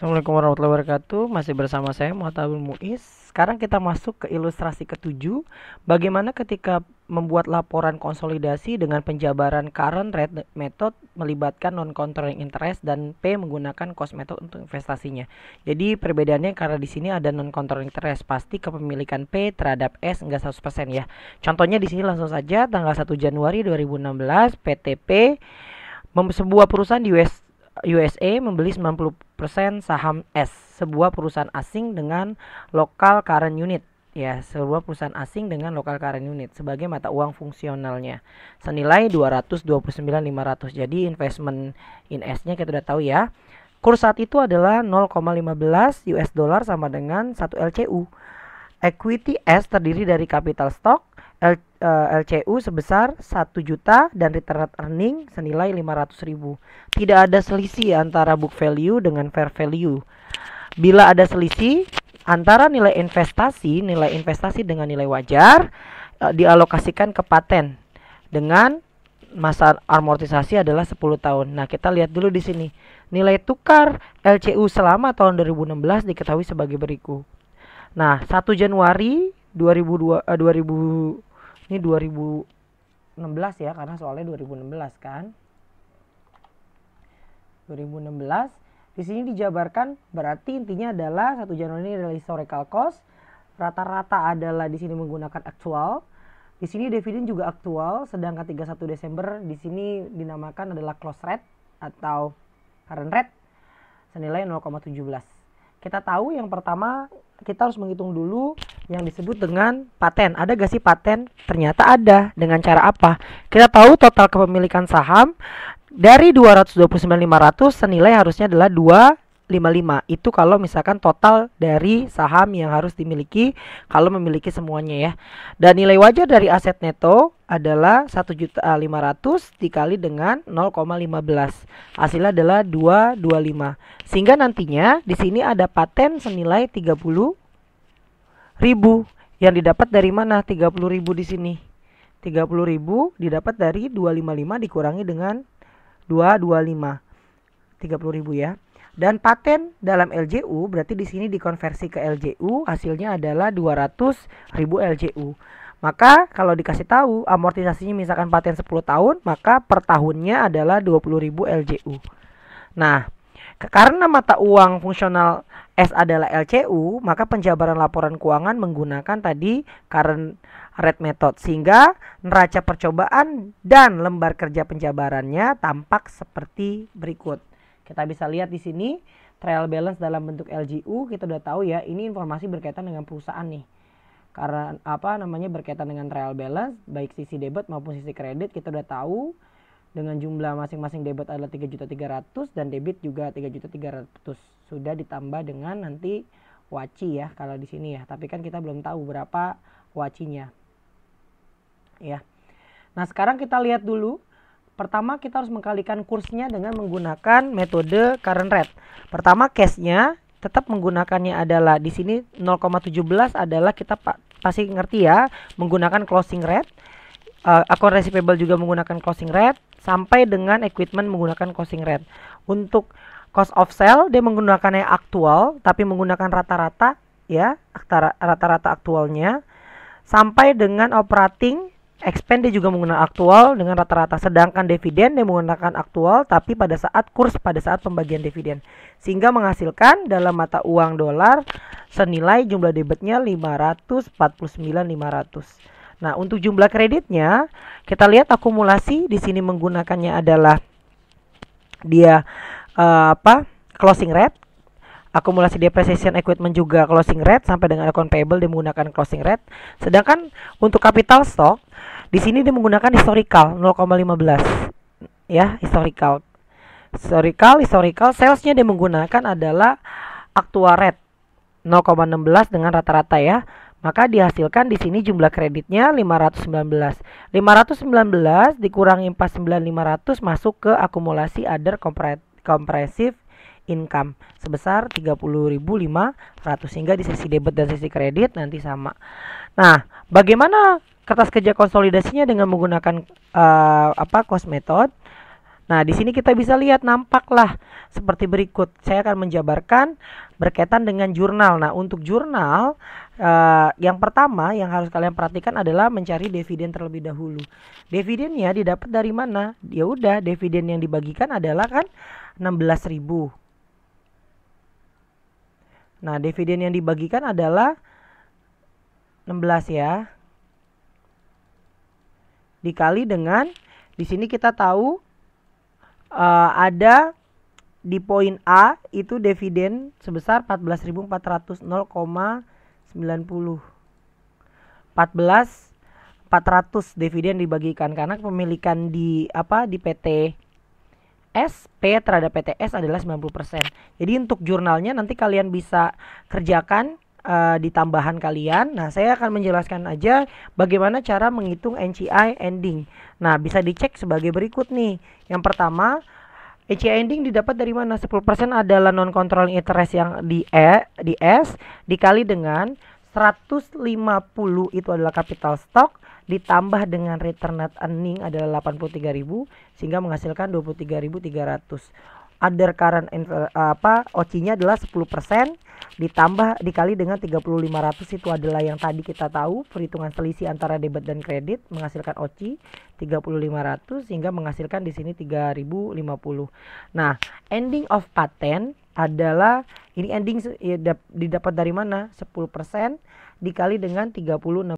Assalamualaikum warahmatullahi wabarakatuh. Masih bersama saya Muhammad Muiz. Sekarang kita masuk ke ilustrasi ketujuh. Bagaimana ketika membuat laporan konsolidasi dengan penjabaran current rate method melibatkan non controlling interest dan P menggunakan cost method untuk investasinya. Jadi perbedaannya karena di sini ada non controlling interest, pasti kepemilikan P terhadap S enggak 100% ya. Contohnya di sini langsung saja tanggal 1 Januari 2016 PTP sebuah perusahaan di USA membeli 90% saham S, sebuah perusahaan asing dengan local current unit. Ya, sebuah perusahaan asing dengan local current unit sebagai mata uang fungsionalnya senilai 229.500. Jadi investment in S-nya kita udah tahu ya. Kurs saat itu adalah 0,15 US dollar sama dengan 1 LCU. Equity S terdiri dari capital stock LCU sebesar 1 juta dan return earning senilai 500.000. Tidak ada selisih antara book value dengan fair value. Bila ada selisih antara nilai investasi dengan nilai wajar, dialokasikan ke paten dengan masa amortisasi adalah 10 tahun. Nah, kita lihat dulu di sini. Nilai tukar LCU selama tahun 2016 diketahui sebagai berikut. Nah, 1 Januari 2016 ya, karena soalnya 2016 kan. 2016 di sini dijabarkan, berarti intinya adalah 1 Januari ini adalah historical cost. Rata-rata adalah di sini menggunakan aktual. Di sini dividen juga aktual, sedangkan 31 Desember di sini dinamakan adalah close rate atau current rate senilai 0,17. Kita tahu yang pertama kita harus menghitung dulu yang disebut dengan paten. Ada gak sih paten? Ternyata ada. Dengan cara apa? Kita tahu total kepemilikan saham dari 229.500 senilai harusnya adalah 255. Itu kalau misalkan total dari saham yang harus dimiliki kalau memiliki semuanya ya. Dan nilai wajar dari aset neto adalah 1.500.000 dikali dengan 0,15. Hasilnya adalah 225. Sehingga nantinya di sini ada paten senilai 30.000 yang didapat dari mana? 30.000 di sini. 30.000 didapat dari 255 dikurangi dengan 225. 30.000 ya. Dan paten dalam LJU berarti di sini dikonversi ke LJU, hasilnya adalah 200.000 LJU. Maka kalau dikasih tahu amortisasinya misalkan paten 10 tahun, maka per tahunnya adalah 20.000 LJU. Nah, karena mata uang fungsional S adalah LCU, maka penjabaran laporan keuangan menggunakan tadi current rate method, sehingga neraca percobaan dan lembar kerja penjabarannya tampak seperti berikut. Kita bisa lihat di sini trial balance dalam bentuk LGU. Kita udah tahu ya, ini informasi berkaitan dengan perusahaan nih. Karena berkaitan dengan trial balance baik sisi debit maupun sisi kredit, kita udah tahu dengan jumlah masing-masing debit adalah 3.300.000 dan debit juga 3.300.000. Sudah ditambah dengan nanti waci ya kalau di sini ya. Tapi kan kita belum tahu berapa wacinya. Ya. Nah, sekarang kita lihat dulu. Pertama kita harus mengkalikan kursnya dengan menggunakan metode current rate. Pertama cashnya tetap menggunakannya adalah di sini 0,17 adalah kita pasti ngerti ya, menggunakan closing rate. Account receivable juga menggunakan closing rate, sampai dengan equipment menggunakan closing rate. Untuk cost of sale dia menggunakannya aktual tapi menggunakan rata-rata ya, rata-rata aktualnya. Sampai dengan operating expense dia juga menggunakan aktual dengan rata-rata, sedangkan dividen dia menggunakan aktual tapi pada saat pembagian dividen, sehingga menghasilkan dalam mata uang dolar senilai jumlah debitnya 549.500. Nah, untuk jumlah kreditnya kita lihat akumulasi di sini menggunakannya adalah dia closing rate. Akumulasi depreciation equipment juga closing rate, sampai dengan account payable dia menggunakan closing rate. Sedangkan untuk capital stock di sini dia menggunakan historical 0,15 ya, historical salesnya dia menggunakan adalah actual rate 0,16 dengan rata-rata ya. Maka dihasilkan di sini jumlah kreditnya 519. 519 dikurangi 49.500 masuk ke akumulasi other comprehensive income sebesar 30.500, sehingga di sisi debit dan sisi kredit nanti sama. Nah, bagaimana kertas kerja konsolidasinya dengan menggunakan cost method? Nah, di sini kita bisa lihat nampaklah seperti berikut. Saya akan menjabarkan berkaitan dengan jurnal. Nah, untuk jurnal yang pertama yang harus kalian perhatikan adalah mencari dividen terlebih dahulu. Dividennya didapat dari mana? Ya udah, dividen yang dibagikan adalah kan 16.000. Nah, dividen yang dibagikan adalah 16 ya. Dikali dengan, di sini kita tahu ada di poin A itu dividen sebesar 14.400, 0,90. 14.400 dividen dibagikan karena kepemilikan di PT SP terhadap PTS adalah 90%. Jadi untuk jurnalnya nanti kalian bisa kerjakan di tambahan kalian. Nah, saya akan menjelaskan aja bagaimana cara menghitung NCI ending. Nah, bisa dicek sebagai berikut nih. Yang pertama, NCI ending didapat dari mana? 10% adalah non controlling interest yang di S dikali dengan 150 itu adalah capital stock ditambah dengan return net earning adalah 83.000 sehingga menghasilkan 23.300. Other current OC-nya adalah 10% ditambah dikali dengan 3.500 itu adalah yang tadi kita tahu perhitungan selisih antara debit dan kredit menghasilkan OC 3.500 sehingga menghasilkan di sini 3.050. Nah, ending of patent adalah ini ending didapat dari mana? 10% dikali dengan 36